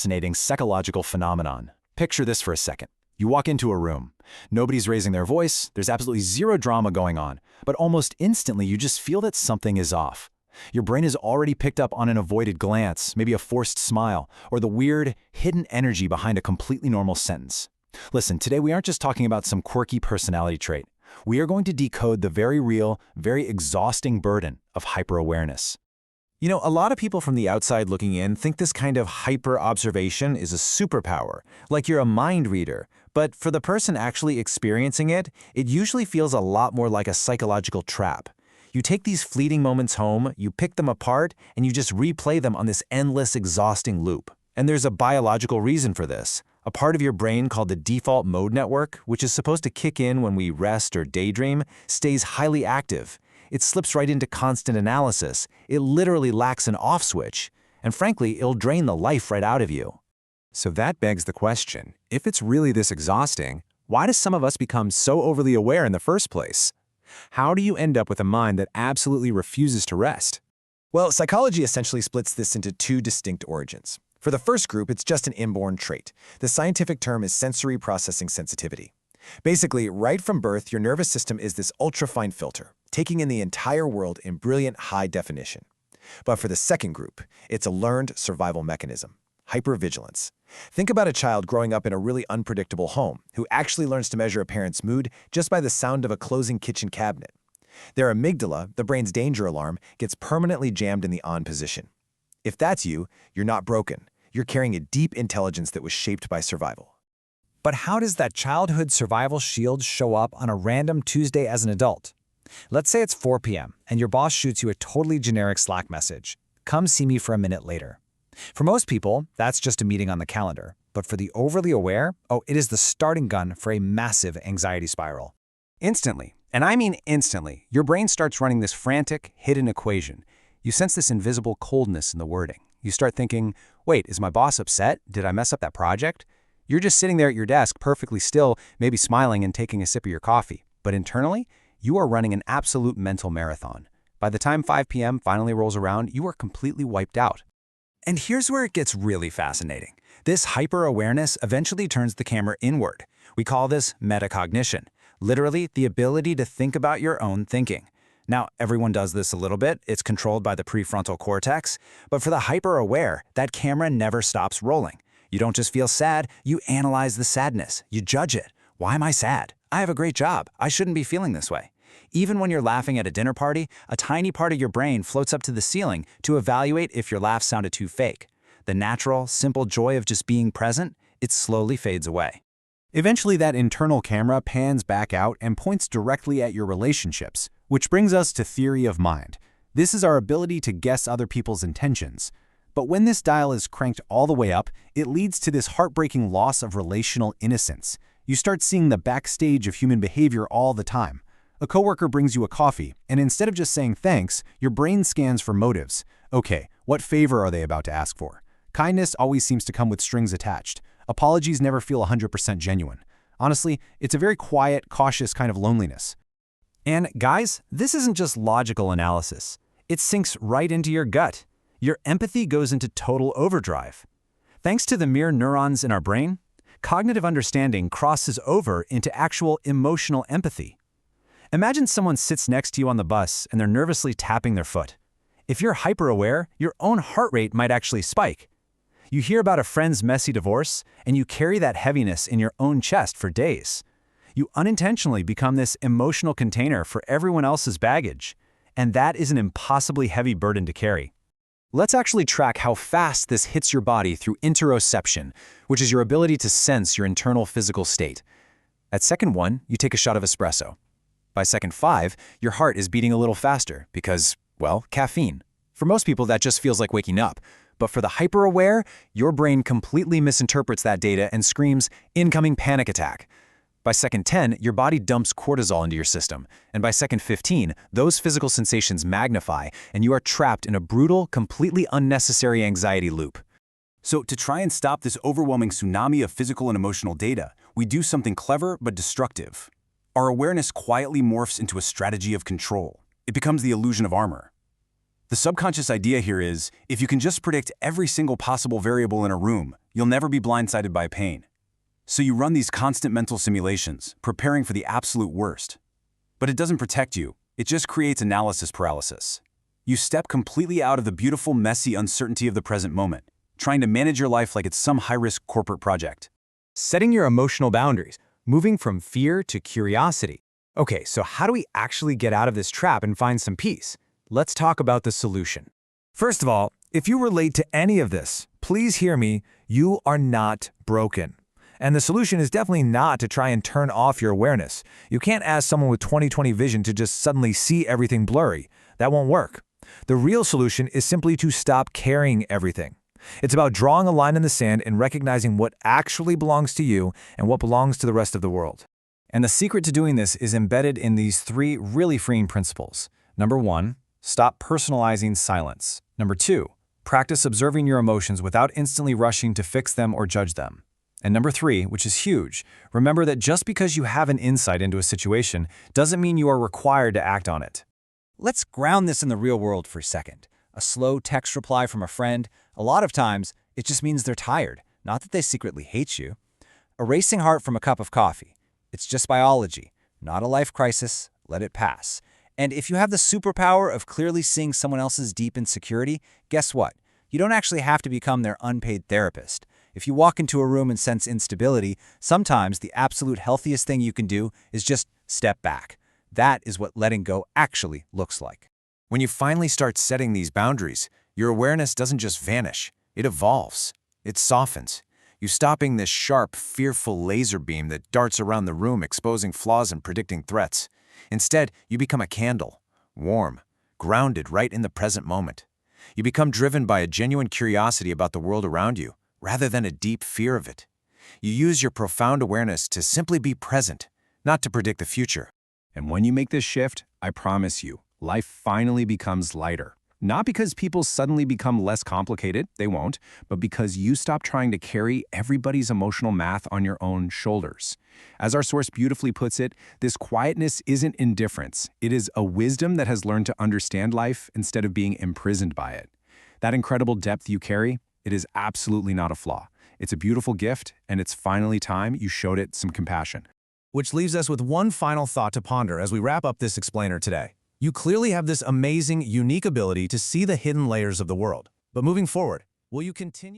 fascinating psychological phenomenon. Picture this for a second. You walk into a room. Nobody's raising their voice, there's absolutely zero drama going on, but almost instantly you just feel that something is off. Your brain has already picked up on an avoided glance, maybe a forced smile, or the weird, hidden energy behind a completely normal sentence. Listen, today we aren't just talking about some quirky personality trait. We are going to decode the very real, very exhausting burden of hyper-awareness. You know, a lot of people from the outside looking in think this kind of hyper-observation is a superpower, like you're a mind reader. But for the person actually experiencing it, it usually feels a lot more like a psychological trap. You take these fleeting moments home, you pick them apart, and you just replay them on this endless, exhausting loop. And there's a biological reason for this. A part of your brain called the default mode network, which is supposed to kick in when we rest or daydream, stays highly active. It slips right into constant analysis. It literally lacks an off switch. And frankly, it'll drain the life right out of you. So that begs the question, if it's really this exhausting, why do some of us become so overly aware in the first place? How do you end up with a mind that absolutely refuses to rest? Well, psychology essentially splits this into two distinct origins. For the first group, it's just an inborn trait. The scientific term is sensory processing sensitivity. Basically, right from birth, your nervous system is this ultrafine filter, taking in the entire world in brilliant high definition. But for the second group, it's a learned survival mechanism, hypervigilance. Think about a child growing up in a really unpredictable home who actually learns to measure a parent's mood just by the sound of a closing kitchen cabinet. Their amygdala, the brain's danger alarm, gets permanently jammed in the on position. If that's you, you're not broken. You're carrying a deep intelligence that was shaped by survival. But how does that childhood survival shield show up on a random Tuesday as an adult? Let's say it's 4 p.m. and your boss shoots you a totally generic Slack message. Come see me for a minute later. For most people, that's just a meeting on the calendar. But for the overly aware, it is the starting gun for a massive anxiety spiral. Instantly, and I mean instantly, your brain starts running this frantic, hidden equation. You sense this invisible coldness in the wording. You start thinking, wait, is my boss upset? Did I mess up that project? You're just sitting there at your desk perfectly still, maybe smiling and taking a sip of your coffee. But internally, you are running an absolute mental marathon. By the time 5 p.m. finally rolls around, you are completely wiped out. And here's where it gets really fascinating. This hyper-awareness eventually turns the camera inward. We call this metacognition, literally the ability to think about your own thinking. Now, everyone does this a little bit. It's controlled by the prefrontal cortex. But for the hyper-aware, that camera never stops rolling. You don't just feel sad, you analyze the sadness. You judge it. Why am I sad? I have a great job. I shouldn't be feeling this way. Even when you're laughing at a dinner party, a tiny part of your brain floats up to the ceiling to evaluate if your laugh sounded too fake. The natural, simple joy of just being present, it slowly fades away. Eventually, that internal camera pans back out and points directly at your relationships, which brings us to theory of mind. This is our ability to guess other people's intentions. But when this dial is cranked all the way up, it leads to this heartbreaking loss of relational innocence. You start seeing the backstage of human behavior all the time. A coworker brings you a coffee, and instead of just saying thanks, your brain scans for motives. Okay, what favor are they about to ask for? Kindness always seems to come with strings attached. Apologies never feel 100% genuine. Honestly, it's a very quiet, cautious kind of loneliness. And guys, this isn't just logical analysis. It sinks right into your gut. Your empathy goes into total overdrive. Thanks to the mirror neurons in our brain, cognitive understanding crosses over into actual emotional empathy. Imagine someone sits next to you on the bus and they're nervously tapping their foot. If you're hyper-aware, your own heart rate might actually spike. You hear about a friend's messy divorce, and you carry that heaviness in your own chest for days. You unintentionally become this emotional container for everyone else's baggage, and that is an impossibly heavy burden to carry. Let's actually track how fast this hits your body through interoception, which is your ability to sense your internal physical state. At second 1, you take a shot of espresso. By second 5, your heart is beating a little faster because, well, caffeine. For most people, that just feels like waking up. But for the hyper-aware, your brain completely misinterprets that data and screams, incoming panic attack. By second 10, your body dumps cortisol into your system. And by second 15, those physical sensations magnify, and you are trapped in a brutal, completely unnecessary anxiety loop. So to try and stop this overwhelming tsunami of physical and emotional data, we do something clever but destructive. Our awareness quietly morphs into a strategy of control. It becomes the illusion of armor. The subconscious idea here is, if you can just predict every single possible variable in a room, you'll never be blindsided by pain. So you run these constant mental simulations, preparing for the absolute worst. But it doesn't protect you, it just creates analysis paralysis. You step completely out of the beautiful, messy uncertainty of the present moment, trying to manage your life like it's some high-risk corporate project. Setting your emotional boundaries, moving from fear to curiosity. Okay, so how do we actually get out of this trap and find some peace? Let's talk about the solution. First of all, if you relate to any of this, please hear me, you are not broken. And the solution is definitely not to try and turn off your awareness. You can't ask someone with 20/20 vision to just suddenly see everything blurry. That won't work. The real solution is simply to stop carrying everything. It's about drawing a line in the sand and recognizing what actually belongs to you and what belongs to the rest of the world. And the secret to doing this is embedded in these three really freeing principles. Number 1, stop personalizing silence. Number 2, practice observing your emotions without instantly rushing to fix them or judge them. And number 3, which is huge, remember that just because you have an insight into a situation doesn't mean you are required to act on it. Let's ground this in the real world for a second. A slow text reply from a friend, a lot of times, it just means they're tired, not that they secretly hate you. A racing heart from a cup of coffee. It's just biology, not a life crisis. Let it pass. And if you have the superpower of clearly seeing someone else's deep insecurity, guess what? You don't actually have to become their unpaid therapist. If you walk into a room and sense instability, sometimes the absolute healthiest thing you can do is just step back. That is what letting go actually looks like. When you finally start setting these boundaries, your awareness doesn't just vanish, it evolves. It softens. You stop being this sharp, fearful laser beam that darts around the room exposing flaws and predicting threats. Instead, you become a candle, warm, grounded right in the present moment. You become driven by a genuine curiosity about the world around you, rather than a deep fear of it. You use your profound awareness to simply be present, not to predict the future. And when you make this shift, I promise you, life finally becomes lighter. Not because people suddenly become less complicated, they won't, but because you stop trying to carry everybody's emotional math on your own shoulders. As our source beautifully puts it, this quietness isn't indifference. It is a wisdom that has learned to understand life instead of being imprisoned by it. That incredible depth you carry, it is absolutely not a flaw. It's a beautiful gift, and it's finally time you showed it some compassion. Which leaves us with one final thought to ponder as we wrap up this explainer today. You clearly have this amazing, unique ability to see the hidden layers of the world. But moving forward, will you continue?